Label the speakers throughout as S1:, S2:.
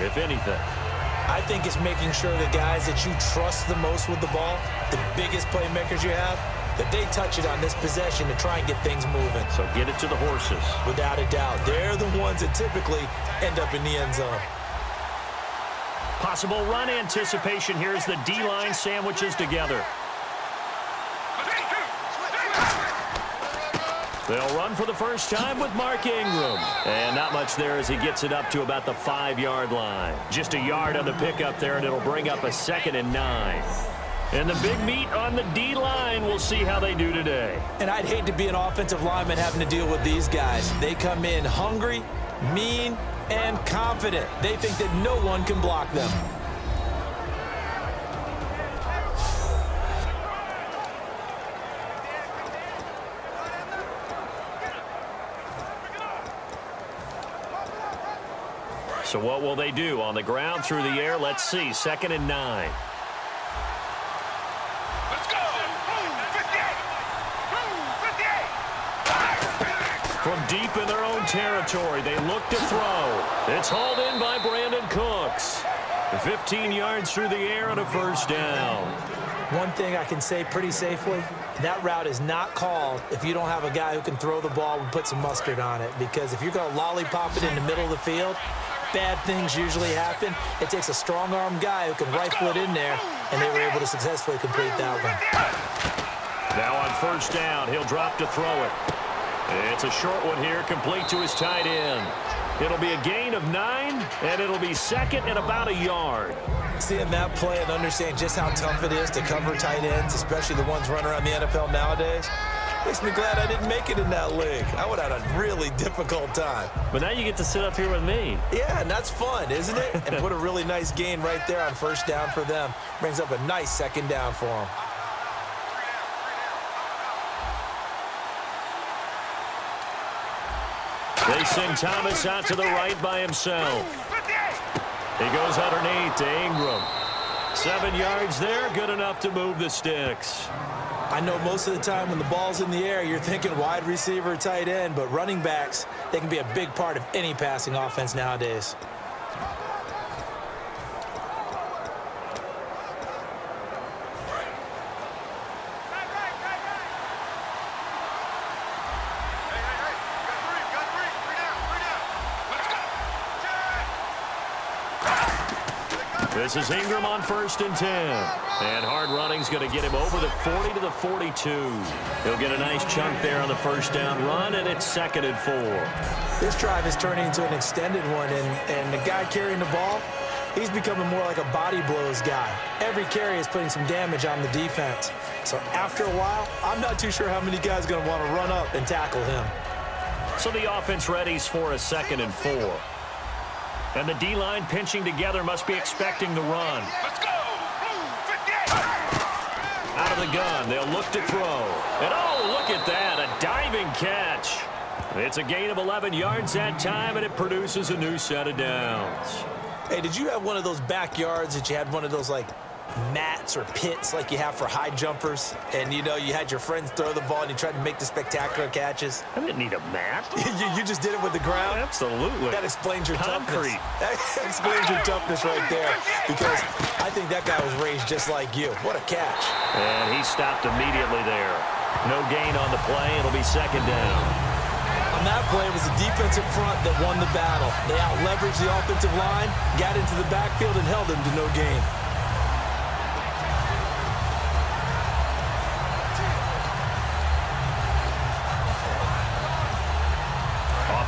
S1: if anything?
S2: I think it's making sure the guys that you trust the most with the ball, the biggest playmakers you have, that they touch it on this possession to try and get things moving.
S1: So get it to the horses.
S2: Without a doubt. They're the ones that typically end up in the end zone.
S1: Possible run anticipation here as the D-line sandwiches together. They'll run for the first time with Mark Ingram. And not much there as he gets it up to about the 5-yard line. Just a yard on the pickup there, and it'll bring up a 2nd and 9. And the big meat on the D-line, we'll see how they do today.
S2: And I'd hate to be an offensive lineman having to deal with these guys. They come in hungry, mean, and confident. They think that no one can block them.
S1: So what will they do? On the ground, through the air, let's see. 2nd and 9.
S3: Let's go! 58!
S1: From deep in their own territory, they look to throw. It's hauled in by Brandon Cooks. 15 yards through the air and a first down.
S2: One thing I can say pretty safely, that route is not called if you don't have a guy who can throw the ball and put some mustard on it. Because if you're going to lollipop it in the middle of the field, bad things usually happen. It takes a strong-arm guy who can rifle it in there, and they were able to successfully complete that one.
S1: Now on first down, he'll drop to throw it. It's a short one here, complete to his tight end. It'll be a gain of 9, and it'll be 2nd and about a yard.
S2: Seeing that play and understanding just how tough it is to cover tight ends, especially the ones running around the NFL nowadays, makes me glad I didn't make it in that league. I would have had a really difficult time.
S1: But now you get to sit up here with me.
S2: Yeah, and that's fun, isn't it? And put a really nice gain right there on first down for them. Brings up a nice 2nd down for them.
S1: They send Thomas out to the right by himself. He goes underneath to Ingram. 7 yards there, good enough to move the sticks.
S2: I know most of the time when the ball's in the air, you're thinking wide receiver, tight end, but running backs, they can be a big part of any passing offense nowadays.
S1: This is Ingram on 1st and 10. And hard running's going to get him over the 40 to the 42. He'll get a nice chunk there on the first down run, and it's 2nd and 4.
S2: This drive is turning into an extended one, and the guy carrying the ball, he's becoming more like a body blows guy. Every carry is putting some damage on the defense. So after a while, I'm not too sure how many guys are going to want to run up and tackle him.
S1: So the offense readies for a 2nd and 4. And the D-line pinching together must be expecting the run.
S3: Let's go! 58!
S1: Out of the gun, they'll look to throw. And oh, look at that, a diving catch. It's a gain of 11 yards that time, and it produces a new set of downs.
S2: Hey, did you have one of those backyards that you had one of those, like, mats or pits like you have for high jumpers? And, you know, you had your friends throw the ball and you tried to make the spectacular catches?
S1: I didn't need a mat.
S2: you just did it with the ground?
S1: Absolutely.
S2: That explains your
S1: Concrete.
S2: toughness. That explains your toughness right there, because I think that guy was raised just like you. What a catch.
S1: And he stopped immediately there. No gain on the play. It'll be 2nd down.
S2: On that play, it was the defensive front that won the battle. They out-leveraged the offensive line, got into the backfield, and held them to no gain.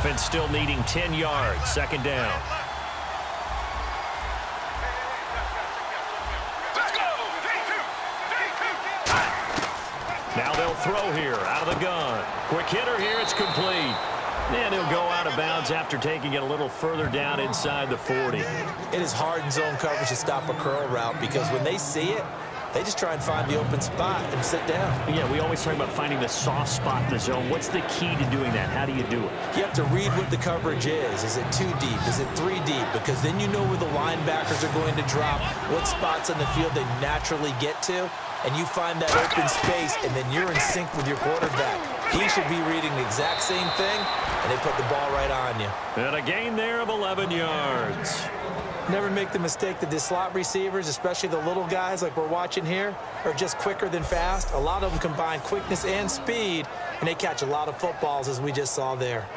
S1: Offense still needing 10 yards. 2nd down. Now they'll throw here out of the gun. Quick hitter here. It's complete. And he'll go out of bounds after taking it a little further down inside the 40.
S2: It is hard in zone coverage to stop a curl route, because when they see it, they just try and find the open spot and sit down.
S1: Yeah, we always talk about finding the soft spot in the zone. What's the key to doing that? How do you do it?
S2: You have to read what the coverage is. Is it 2 deep? Is it 3 deep? Because then you know where the linebackers are going to drop, what spots on the field they naturally get to, and you find that open space, and then you're in sync with your quarterback. He should be reading the exact same thing, and they put the ball right on you.
S1: And a gain there of 11 yards.
S2: Never make the mistake that the slot receivers, especially the little guys like we're watching here, are just quicker than fast. A lot of them combine quickness and speed, and they catch a lot of footballs, as we just saw there.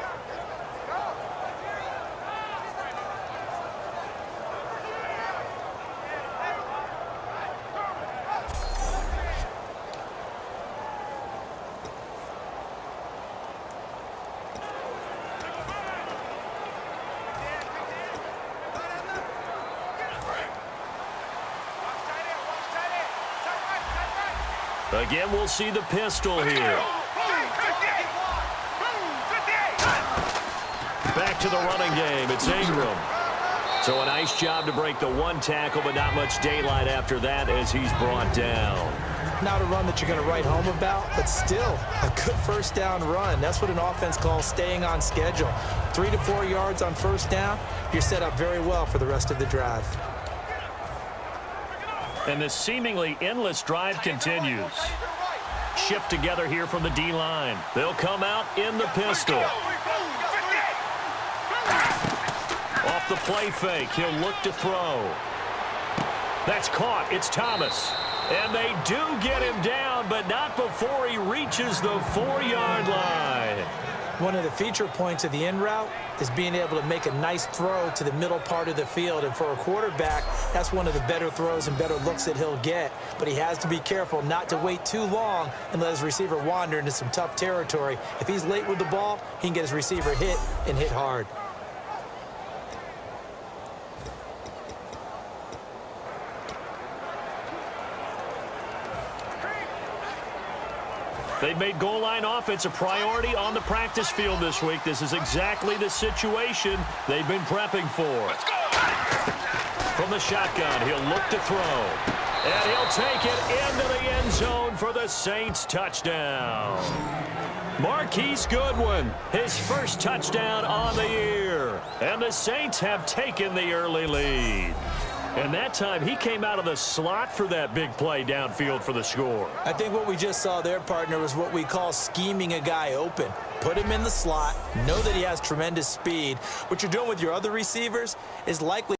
S1: Again, we'll see the pistol here. Back to the running game. It's Ingram. So a nice job to break the one tackle, but not much daylight after that as he's brought down.
S2: Not a run that you're going to write home about, but still a good first down run. That's what an offense calls staying on schedule. 3 to 4 yards on first down, you're set up very well for the rest of the drive.
S1: And the seemingly endless drive continues. Shift together here from the D-line. They'll come out in the pistol. Off the play fake, he'll look to throw. That's caught. It's Thomas. And they do get him down, but not before he reaches the 4-yard line.
S2: One of the feature points of the in route is being able to make a nice throw to the middle part of the field. And for a quarterback, that's one of the better throws and better looks that he'll get. But he has to be careful not to wait too long and let his receiver wander into some tough territory. If he's late with the ball, he can get his receiver hit and hit hard.
S1: They've made goal line offense a priority on the practice field this week. This is exactly the situation they've been prepping for. From the shotgun, he'll look to throw. And he'll take it into the end zone for the Saints touchdown. Marquise Goodwin, his first touchdown on the year. And the Saints have taken the early lead. And that time, he came out of the slot for that big play downfield for the score.
S2: I think what we just saw there, partner, was what we call scheming a guy open. Put him in the slot, know that he has tremendous speed. What you're doing with your other receivers is likely